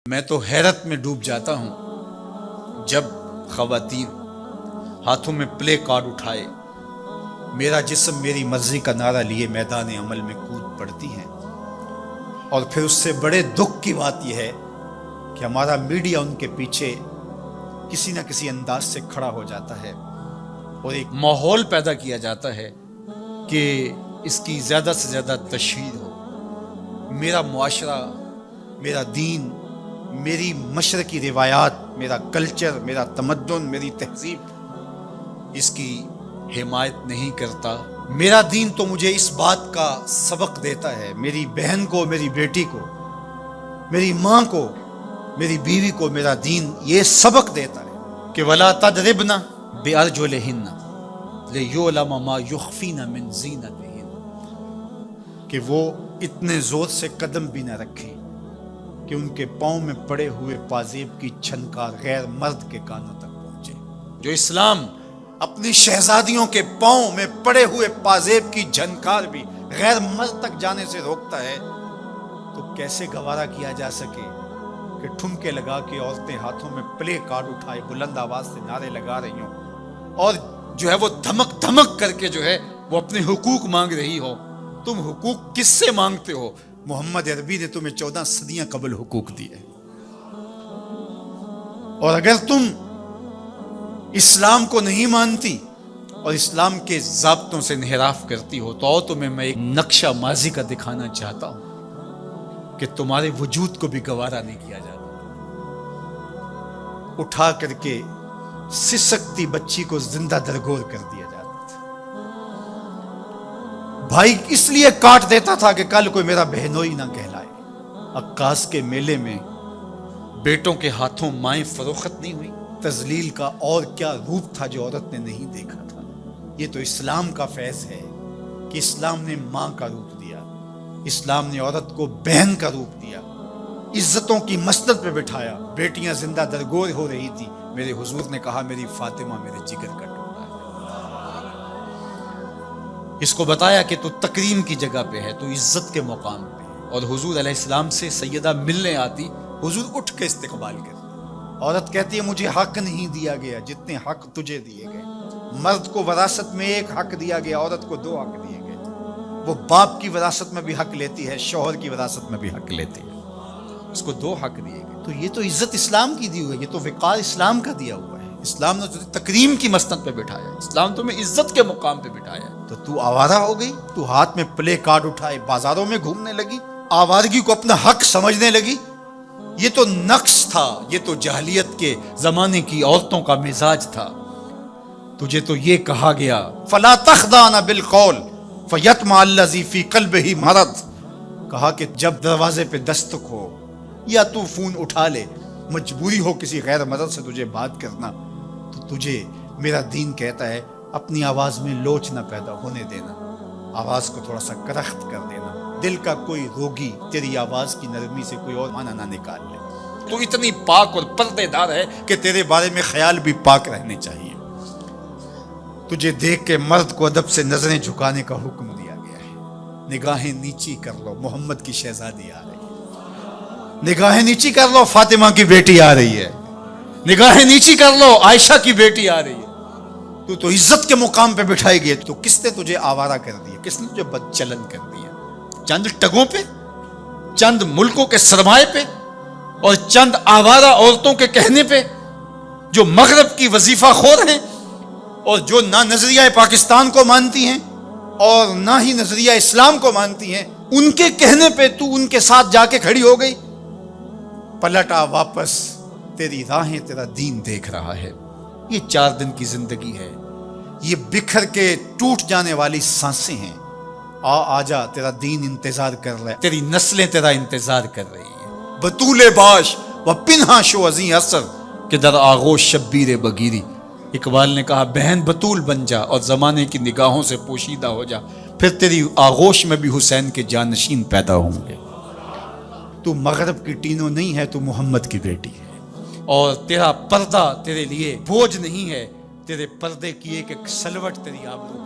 میں تو حیرت میں ڈوب جاتا ہوں جب خواتین ہاتھوں میں پلے کارڈ اٹھائے میرا جسم میری مرضی کا نعرہ لیے میدان عمل میں کود پڑتی ہیں، اور پھر اس سے بڑے دکھ کی بات یہ ہے کہ ہمارا میڈیا ان کے پیچھے کسی نہ کسی انداز سے کھڑا ہو جاتا ہے اور ایک ماحول پیدا کیا جاتا ہے کہ اس کی زیادہ سے زیادہ تشہیر ہو۔ میرا معاشرہ، میرا دین، میری مشرقی روایات، میرا کلچر، میرا تمدن، میری تہذیب اس کی حمایت نہیں کرتا۔ میرا دین تو مجھے اس بات کا سبق دیتا ہے، میری بہن کو، میری بیٹی کو، میری ماں کو، میری بیوی کو میرا دین یہ سبق دیتا ہے کہ وَلَا تَضْرِبْنَ بِأَرْجُلِهِنَّ لِيُعْلَمَ مَا يُخْفِينَ مِنْ زِينَتِهِنَّ، کہ وہ اتنے زور سے قدم بھی نہ رکھیں کہ ان کے پاؤں میں پڑے ہوئے پازیب کی چھنکار غیر مرد کے کانوں تک پہنچے۔ جو اسلام اپنی شہزادیوں کے پاؤں میں پڑے ہوئے پازیب کی جھنکار بھی غیر مرد تک جانے سے روکتا ہے، تو کیسے گوارا کیا جا سکے کہ ٹھمکے لگا کے عورتیں ہاتھوں میں پلے کارڈ اٹھائے بلند آواز سے نعرے لگا رہی ہوں اور جو ہے وہ دھمک دھمک کر کے جو ہے وہ اپنے حقوق مانگ رہی ہو۔ تم حقوق کس سے مانگتے ہو؟ محمد عربی نے تمہیں 14 صدیاں قبل حقوق دیے، اور اگر تم اسلام کو نہیں مانتی اور اسلام کے ضابطوں سے انحراف کرتی ہو تو تمہیں میں ایک نقشہ ماضی کا دکھانا چاہتا ہوں کہ تمہارے وجود کو بھی گوارا نہیں کیا جاتا۔ اٹھا کر کے سسکتی بچی کو زندہ درگور کر دیا جاتا تھا۔ بھائی اس لیے کاٹ دیتا تھا کہ کل کوئی میرا بہنوئی نہ کہلائے۔ عکاس کے میلے میں بیٹوں کے ہاتھوں مائیں فروخت نہیں ہوئی۔ تذلیل کا اور کیا روپ تھا جو عورت نے نہیں دیکھا تھا۔ یہ تو اسلام کا فیض ہے کہ اسلام نے ماں کا روپ دیا، اسلام نے عورت کو بہن کا روپ دیا، عزتوں کی مسند پہ بٹھایا۔ بیٹیاں زندہ درگور ہو رہی تھی، میرے حضور نے کہا میری فاطمہ میرے جگر کا ٹکڑا ہے۔ اس کو بتایا کہ تو تکریم کی جگہ پہ ہے، تو عزت کے مقام پہ ہے، اور حضور علیہ السلام سے سیدہ ملنے آتی، حضور اٹھ کے استقبال کرتے۔ عورت کہتی ہے مجھے حق نہیں دیا گیا جتنے حق تجھے دیے گئے۔ مرد کو وراثت میں ایک حق دیا گیا، عورت کو 2 حق دیے گئے۔ وہ باپ کی وراثت میں بھی حق لیتی ہے، شوہر کی وراثت میں بھی حق لیتی ہے، اس کو 2 حق دیے گئے۔ تو یہ تو عزت اسلام کی دی ہوئی ہے، یہ تو وقار اسلام کا دیا ہوا ہے۔ اسلام نے تجھے تکریم کی مسند پہ بٹھایا، اسلام تمہیں عزت کے مقام پہ بٹھایا۔ تو آوارہ ہو گئی، تو ہاتھ میں پلے کارڈ اٹھائے بازاروں میں گھومنے لگی، آوارگی کو اپنا حق سمجھنے لگی۔ یہ تو نقص تھا، یہ تو جاہلیت کے زمانے کی عورتوں کا مزاج تھا۔ تجھے تو یہ کہا گیا فَلَا تَخْضَعْنَ بِالْقَوْلِ فَيَطْمَعَ الَّذِي فِي قَلْبِهِ مَرَضٌ، کہا کہ جب دروازے پہ دستک ہو یا تو فون اٹھا لے، مجبوری ہو کسی غیر مرد سے تجھے بات کرنا، تو تجھے میرا دین کہتا ہے اپنی آواز میں لوچ نہ پیدا ہونے دینا، آواز کو تھوڑا سا کرخت کر دینا، دل کا کوئی روگی تیری آواز کی نرمی سے کوئی اور معنی نہ نکال لے۔ تو اتنی پاک اور پردے دار ہے کہ تیرے بارے میں خیال بھی پاک رہنے چاہیے۔ تجھے دیکھ کے مرد کو ادب سے نظریں جھکانے کا حکم دیا گیا ہے۔ نگاہیں نیچی کر لو، محمد کی شہزادی آ رہی ہے۔ نگاہیں نیچی کر لو، فاطمہ کی بیٹی آ رہی ہے۔ نگاہیں نیچی کر لو، عائشہ کی بیٹی آ رہی ہے۔ تو عزت کے مقام پہ بٹھائی گئی۔ تو کس نے تجھے آوارہ کر دیا؟ کس نے تجھے بدچلن کر دیا؟ چند ٹگوں پہ، چند ملکوں کے سرمائے پہ، اور چند آوارہ عورتوں کے کہنے پہ جو مغرب کی وظیفہ خور ہیں اور جو نہ نظریہ پاکستان کو مانتی ہیں اور نہ ہی نظریہ اسلام کو مانتی ہیں، ان کے کہنے پہ تو ان کے ساتھ جا کے کھڑی ہو گئی۔ پلٹا واپس، تیری راہیں تیرا دین دیکھ رہا ہے۔ یہ 4 دن کی زندگی ہے، یہ بکھر کے ٹوٹ جانے والی سانسیں ہیں۔ آجا، تیرا دین انتظار کر رہا ہے، تیری نسلیں تیرا انتظار کر رہی ہیں۔ بطول باش و پنہا شو ازیں اثر کہ در آغوش شبیر بگیری۔ اقبال نے کہا بہن بطول بن جا اور زمانے کی نگاہوں سے پوشیدہ ہو جا، پھر تیری آغوش میں بھی حسین کے جانشین پیدا ہوں گے۔ تو مغرب کی ٹینو نہیں ہے، تو محمد کی بیٹی ہے، اور تیرا پردہ تیرے لیے بوجھ نہیں ہے، تیرے پردے کی ایک سلوٹ تیری آبرو